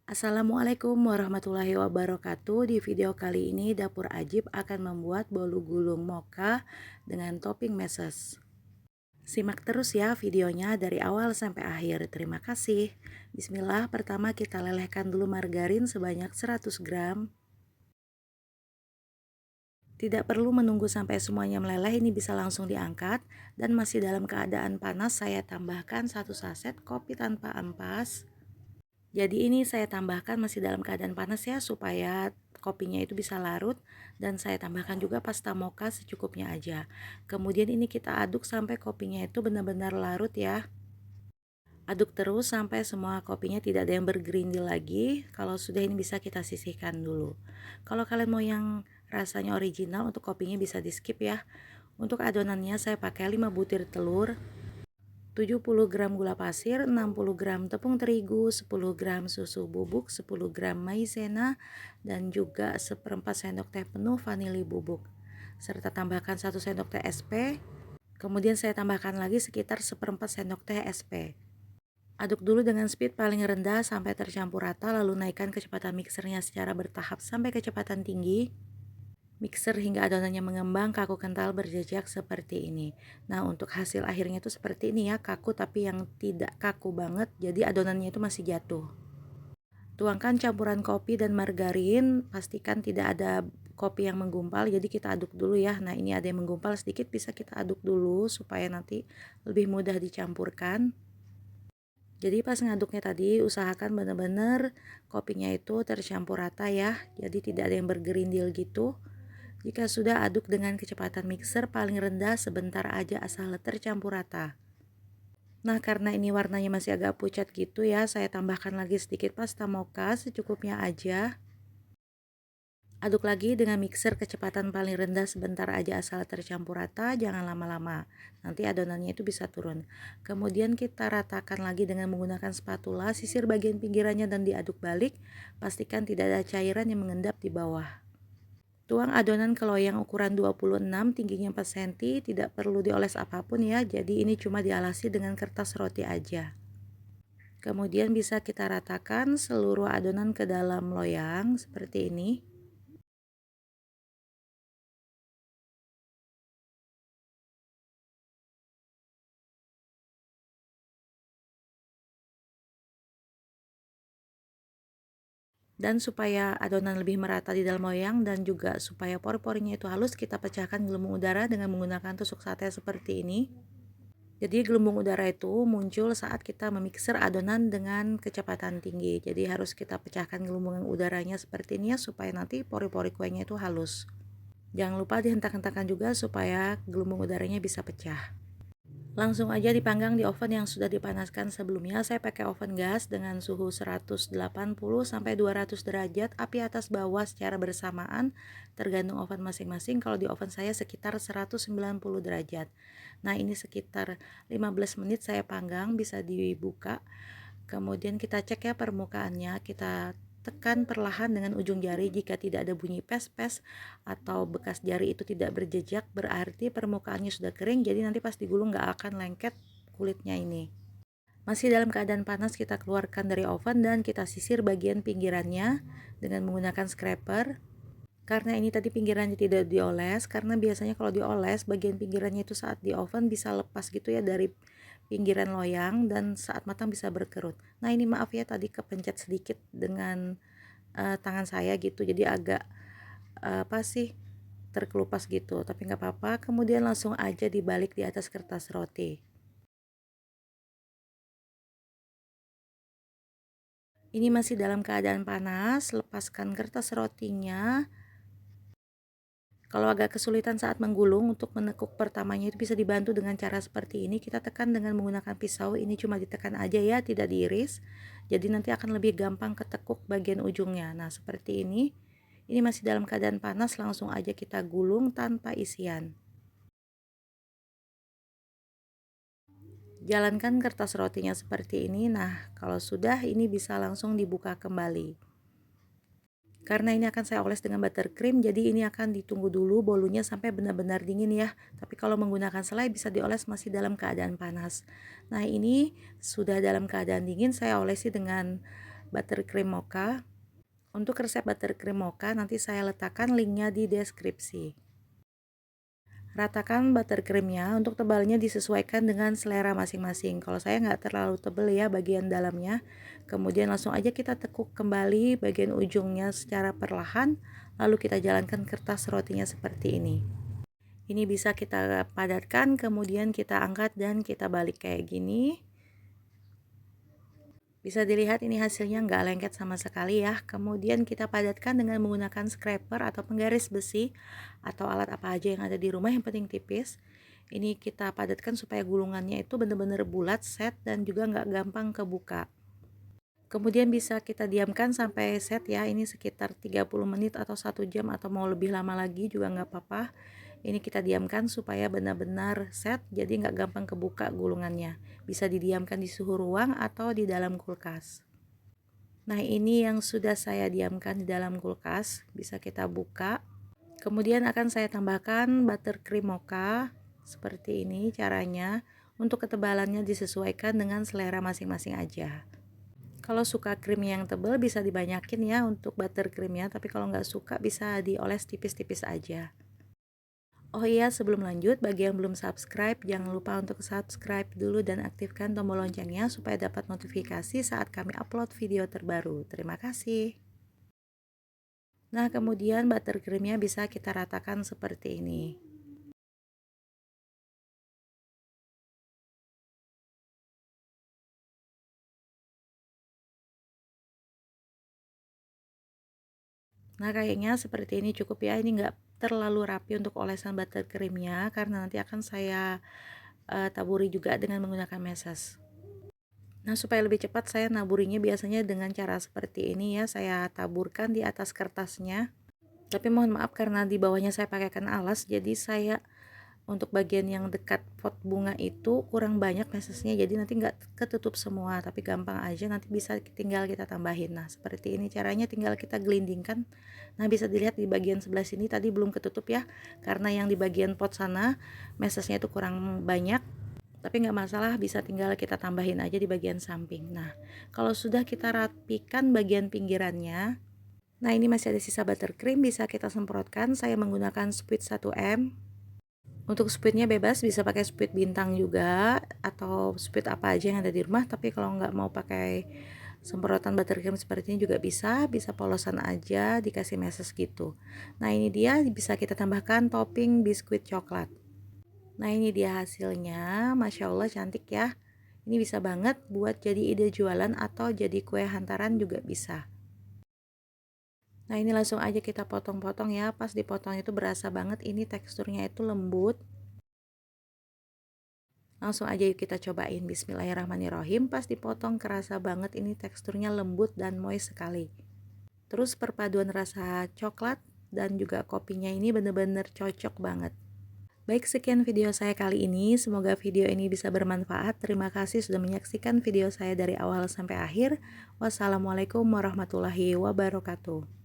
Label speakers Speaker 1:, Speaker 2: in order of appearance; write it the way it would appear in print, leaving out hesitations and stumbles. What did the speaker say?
Speaker 1: Assalamualaikum warahmatullahi wabarakatuh. Di video kali ini Dapur Ajib akan membuat bolu gulung mocha dengan topping meses. Simak terus ya videonya dari awal sampai akhir. Terima kasih. Bismillah, pertama kita lelehkan dulu margarin sebanyak 100 gram. Tidak perlu menunggu sampai semuanya meleleh, ini bisa langsung diangkat. Dan masih dalam keadaan panas, saya tambahkan 1 saset kopi tanpa ampas. Jadi ini saya tambahkan masih dalam keadaan panas ya, supaya kopinya itu bisa larut. Dan saya tambahkan juga pasta mocha secukupnya aja. Kemudian ini kita aduk sampai kopinya itu benar-benar larut ya. Aduk terus sampai semua kopinya tidak ada yang bergerindil lagi. Kalau sudah, ini bisa kita sisihkan dulu. Kalau kalian mau yang rasanya original, untuk kopinya bisa di skip ya. Untuk adonannya saya pakai 5 butir telur, 70 gram gula pasir, 60 gram tepung terigu, 10 gram susu bubuk, 10 gram maizena, dan juga seperempat sendok teh penuh vanili bubuk. Serta tambahkan 1 sendok teh SP. Kemudian saya tambahkan lagi sekitar seperempat sendok teh SP. Aduk dulu dengan speed paling rendah sampai tercampur rata, lalu naikkan kecepatan mixernya secara bertahap sampai kecepatan tinggi. Mixer hingga adonannya mengembang, kaku kental berjejak seperti ini. Nah, untuk hasil akhirnya itu seperti ini ya, kaku tapi yang tidak kaku banget, jadi adonannya itu masih jatuh. Tuangkan campuran kopi dan margarin, pastikan tidak ada kopi yang menggumpal, jadi kita aduk dulu ya. Nah, ini ada yang menggumpal sedikit, bisa kita aduk dulu supaya nanti lebih mudah dicampurkan. Jadi pas ngaduknya tadi, usahakan benar-benar kopinya itu tercampur rata ya, jadi tidak ada yang bergerindil gitu. Jika sudah, aduk dengan kecepatan mixer paling rendah sebentar aja asal tercampur rata. Nah, karena ini warnanya masih agak pucat gitu ya, saya tambahkan lagi sedikit pasta mocha secukupnya aja. Aduk lagi dengan mixer kecepatan paling rendah sebentar aja asal tercampur rata, jangan lama-lama. Nanti adonannya itu bisa turun. Kemudian kita ratakan lagi dengan menggunakan spatula, sisir bagian pinggirannya dan diaduk balik. Pastikan tidak ada cairan yang mengendap di bawah. Tuang adonan ke loyang ukuran 26, tingginya 4 cm, tidak perlu dioles apapun ya, jadi ini cuma dialasi dengan kertas roti aja. Kemudian bisa kita ratakan seluruh adonan ke dalam loyang seperti ini. Dan supaya adonan lebih merata di dalam loyang dan juga supaya pori-porinya itu halus, kita pecahkan gelembung udara dengan menggunakan tusuk sate seperti ini. Jadi gelembung udara itu muncul saat kita memixer adonan dengan kecepatan tinggi. Jadi harus kita pecahkan gelembung udaranya seperti ini ya, supaya nanti pori-pori kuenya itu halus. Jangan lupa dihentak-hentakan juga supaya gelembung udaranya bisa pecah. Langsung aja dipanggang di oven yang sudah dipanaskan sebelumnya. Saya pakai oven gas dengan suhu 180 sampai 200 derajat, api atas bawah secara bersamaan, tergantung oven masing-masing. Kalau di oven saya sekitar 190 derajat. Nah, ini sekitar 15 menit saya panggang, bisa dibuka. Kemudian kita cek ya permukaannya, kita tekan perlahan dengan ujung jari. Jika tidak ada bunyi pes-pes atau bekas jari itu tidak berjejak, berarti permukaannya sudah kering, jadi nanti pas digulung nggak akan lengket kulitnya ini. Masih dalam keadaan panas, kita keluarkan dari oven dan kita sisir bagian pinggirannya dengan menggunakan scraper. Karena ini tadi pinggirannya tidak dioles, karena biasanya kalau dioles bagian pinggirannya itu saat di oven bisa lepas gitu ya dari pinggiran loyang, dan saat matang bisa berkerut. Nah, ini maaf ya, tadi kepencet sedikit dengan tangan saya gitu, jadi agak apa sih, terkelupas gitu, tapi nggak apa-apa. Kemudian langsung aja dibalik di atas kertas roti. Ini masih dalam keadaan panas, lepaskan kertas rotinya. Kalau agak kesulitan saat menggulung, untuk menekuk pertamanya itu bisa dibantu dengan cara seperti ini. Kita tekan dengan menggunakan pisau, ini cuma ditekan aja ya, tidak diiris. Jadi nanti akan lebih gampang ketekuk bagian ujungnya. Nah, seperti ini. Ini masih dalam keadaan panas, langsung aja kita gulung tanpa isian. Jalankan kertas rotinya seperti ini. Nah, kalau sudah, ini bisa langsung dibuka kembali. Karena ini akan saya oles dengan buttercream, jadi ini akan ditunggu dulu bolunya sampai benar-benar dingin ya. Tapi kalau menggunakan selai bisa dioles masih dalam keadaan panas. Nah, ini sudah dalam keadaan dingin, saya olesi dengan buttercream mocha. Untuk resep buttercream mocha nanti saya letakkan linknya di deskripsi. Ratakan buttercreamnya, untuk tebalnya disesuaikan dengan selera masing-masing. Kalau saya nggak terlalu tebal ya bagian dalamnya. Kemudian langsung aja kita tekuk kembali bagian ujungnya secara perlahan, lalu kita jalankan kertas rotinya seperti ini. Ini bisa kita padatkan, kemudian kita angkat dan kita balik kayak gini. Bisa dilihat ini hasilnya nggak lengket sama sekali ya. Kemudian kita padatkan dengan menggunakan scraper atau penggaris besi atau alat apa aja yang ada di rumah, yang penting tipis. Ini kita padatkan supaya gulungannya itu benar-benar bulat, set, dan juga nggak gampang kebuka. Kemudian bisa kita diamkan sampai set ya, ini sekitar 30 menit atau 1 jam atau mau lebih lama lagi juga nggak apa-apa. Ini kita diamkan supaya benar-benar set, jadi nggak gampang kebuka gulungannya. Bisa didiamkan di suhu ruang atau di dalam kulkas. Nah, ini yang sudah saya diamkan di dalam kulkas, bisa kita buka. Kemudian akan saya tambahkan buttercream mocha. Seperti ini caranya. Untuk ketebalannya disesuaikan dengan selera masing-masing aja. Kalau suka krim yang tebal bisa dibanyakin ya untuk buttercreamnya, tapi kalau nggak suka bisa dioles tipis-tipis aja. Oh iya, sebelum lanjut, bagi yang belum subscribe, jangan lupa untuk subscribe dulu dan aktifkan tombol loncengnya supaya dapat notifikasi saat kami upload video terbaru. Terima kasih. Nah, kemudian buttercreamnya bisa kita ratakan seperti ini. Nah, kayaknya seperti ini cukup ya. Ini nggak terlalu rapi untuk olesan buttercreamnya karena nanti akan saya taburi juga dengan menggunakan meses. Nah, supaya lebih cepat saya naburinya biasanya dengan cara seperti ini ya. Saya taburkan di atas kertasnya. Tapi mohon maaf karena di bawahnya saya pakaikan alas, jadi saya untuk bagian yang dekat pot bunga itu kurang banyak mesesnya, jadi nanti nggak ketutup semua, tapi gampang aja nanti bisa tinggal kita tambahin. Nah, seperti ini caranya, tinggal kita gelindingkan. Nah, bisa dilihat di bagian sebelah sini tadi belum ketutup ya, karena yang di bagian pot sana mesesnya itu kurang banyak. Tapi nggak masalah, bisa tinggal kita tambahin aja di bagian samping. Nah, kalau sudah kita rapikan bagian pinggirannya, nah ini masih ada sisa buttercream, bisa kita semprotkan. Saya menggunakan squid 1M. Untuk squidnya bebas, bisa pakai squid bintang juga atau squid apa aja yang ada di rumah. Tapi kalau nggak mau pakai semprotan buttercream seperti ini juga bisa polosan aja, dikasih meses gitu. Nah, ini dia, bisa kita tambahkan topping biskuit coklat. Nah, ini dia hasilnya, Masya Allah cantik ya. Ini bisa banget buat jadi ide jualan atau jadi kue hantaran juga bisa. Nah, ini langsung aja kita potong-potong ya. Pas dipotong itu berasa banget ini teksturnya itu lembut. Langsung aja yuk kita cobain. Bismillahirrahmanirrahim. Pas dipotong kerasa banget ini teksturnya lembut dan moist sekali. Terus perpaduan rasa coklat dan juga kopinya ini bener-bener cocok banget. Baik, sekian video saya kali ini. Semoga video ini bisa bermanfaat. Terima kasih sudah menyaksikan video saya dari awal sampai akhir. Wassalamualaikum warahmatullahi wabarakatuh.